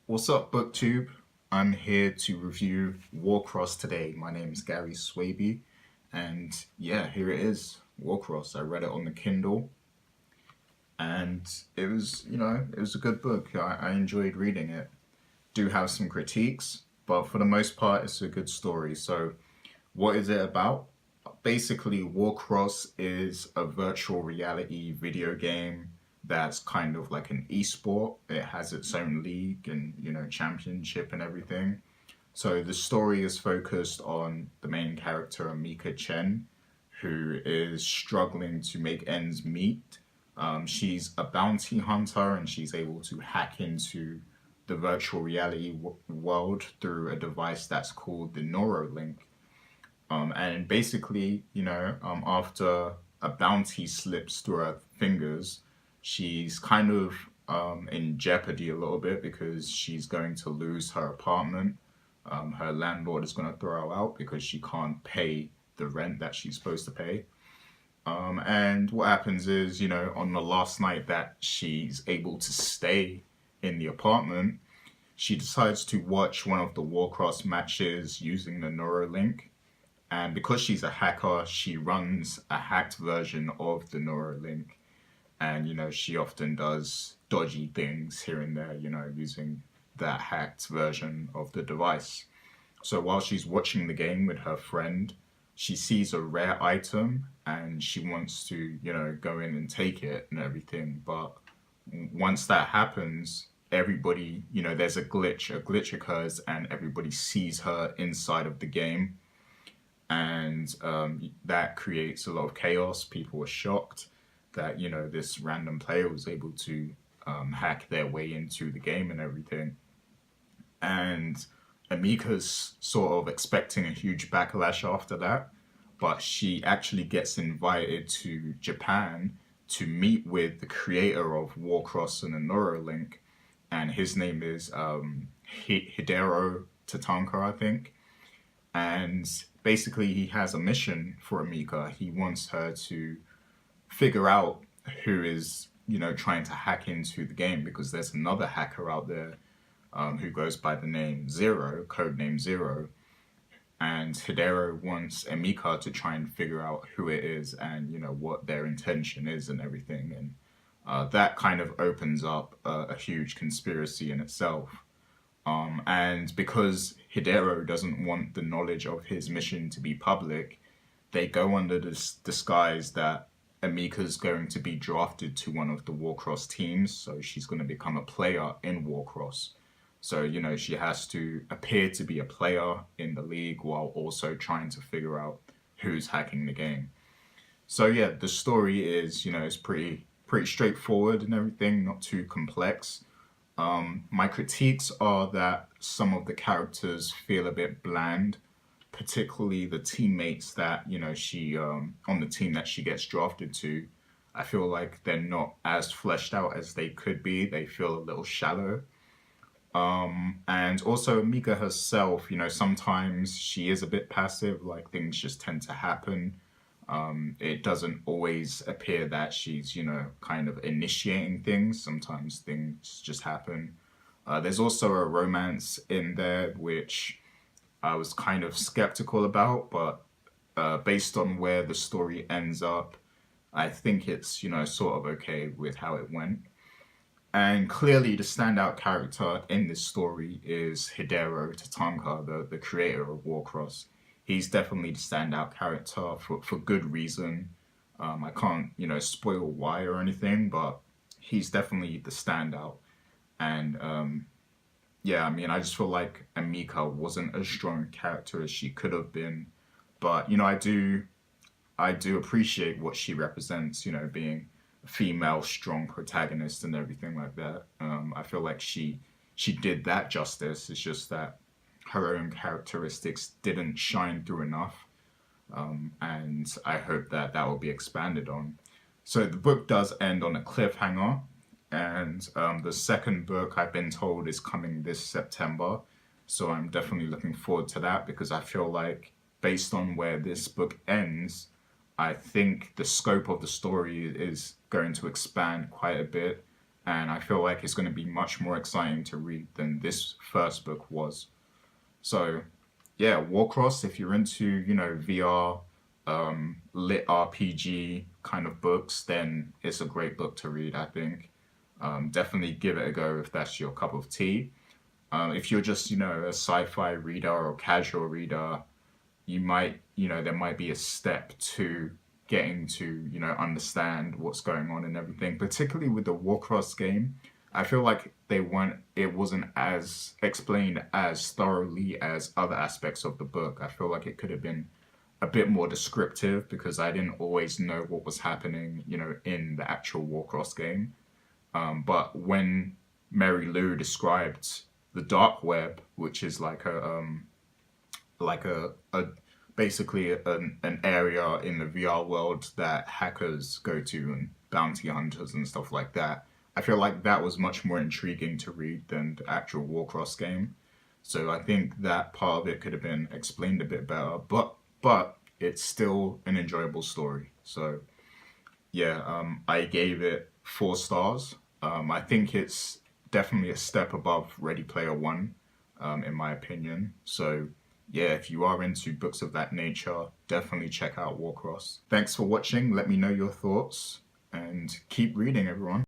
What's up, BookTube? I'm here to review Warcross today. My name's Gary Swaby, and yeah, here it is, Warcross. I read it on the Kindle, and it was a good book. I enjoyed reading it. Do have some critiques, but for the most part, it's a good story. So, what is it about? Basically, Warcross is a virtual reality video game that's kind of like an esport. It has its own league and championship and everything. So the story is focused on the main character, Amika Chen, who is struggling to make ends meet. She's a bounty hunter and she's able to hack into the virtual reality world through a device that's called the Neuralink. And basically, after a bounty slips through her fingers, she's kind of in jeopardy a little bit because she's going to lose her apartment. Her landlord is going to throw her out because she can't pay the rent that she's supposed to pay. And what happens is, on the last night that she's able to stay in the apartment, she decides to watch one of the Warcross matches using the Neuralink. And because she's a hacker, she runs a hacked version of the Neuralink. And, she often does dodgy things here and there, using that hacked version of the device. So while she's watching the game with her friend, she sees a rare item and she wants to, go in and take it and everything. But once that happens, everybody, there's a glitch occurs and everybody sees her inside of the game, and that creates a lot of chaos. People were shocked that this random player was able to hack their way into the game and everything. And Amika's sort of expecting a huge backlash after that, but she actually gets invited to Japan to meet with the creator of Warcross and the Neuralink, and his name is Hidero Tatanka, I think. And basically, he has a mission for Amika. He wants her to figure out who is, trying to hack into the game, because there's another hacker out there who goes by the name Zero, codename Zero. And Hidero wants Amika to try and figure out who it is and, what their intention is and everything. And that kind of opens up a huge conspiracy in itself. And because Hidero doesn't want the knowledge of his mission to be public, they go under this disguise that Amika's going to be drafted to one of the Warcross teams, so she's going to become a player in Warcross. So, she has to appear to be a player in the league while also trying to figure out who's hacking the game. So yeah, the story is, is pretty straightforward and everything, not too complex. My critiques are that some of the characters feel a bit bland, particularly the teammates that she on the team that she gets drafted to. I feel like they're not as fleshed out as they could be. They feel a little shallow. And also Mika herself, sometimes she is a bit passive, like things just tend to happen. It doesn't always appear that she's, kind of initiating things. Sometimes things just happen. There's also a romance in there, which I was kind of skeptical about, but based on where the story ends up, I think it's, sort of okay with how it went. And clearly, the standout character in this story is Hidero Tatanka, the creator of Warcross. He's definitely the standout character for good reason. I can't, spoil why or anything, but he's definitely the standout. And yeah, I mean, I just feel like Amika wasn't as strong a character as she could have been. But, I do appreciate what she represents, being a female, strong protagonist and everything like that. I feel like she did that justice. It's just that her own characteristics didn't shine through enough, and I hope that that will be expanded on. So the book does end on a cliffhanger, and the second book I've been told is coming this September. So I'm definitely looking forward to that because I feel like based on where this book ends, I think the scope of the story is going to expand quite a bit. and I feel like it's going to be much more exciting to read than this first book was. So yeah, Warcross, if you're into, VR, lit RPG kind of books, then it's a great book to read, I think. Definitely give it a go if that's your cup of tea. If you're just, a sci-fi reader or casual reader, there might be a step to getting to, understand what's going on and everything. Particularly with the Warcross game, I feel like it wasn't as explained as thoroughly as other aspects of the book. I feel like it could have been a bit more descriptive because I didn't always know what was happening, in the actual Warcross game. But when Mary Lou described the dark web, which is like a basically an area in the VR world that hackers go to and bounty hunters and stuff like that. I feel like that was much more intriguing to read than the actual Warcross game. So I think that part of it could have been explained a bit better, but it's still an enjoyable story. So yeah, I gave it 4 stars. I think it's definitely a step above Ready Player One, in my opinion. So yeah, if you are into books of that nature, definitely check out Warcross. Thanks for watching. Let me know your thoughts and keep reading, everyone.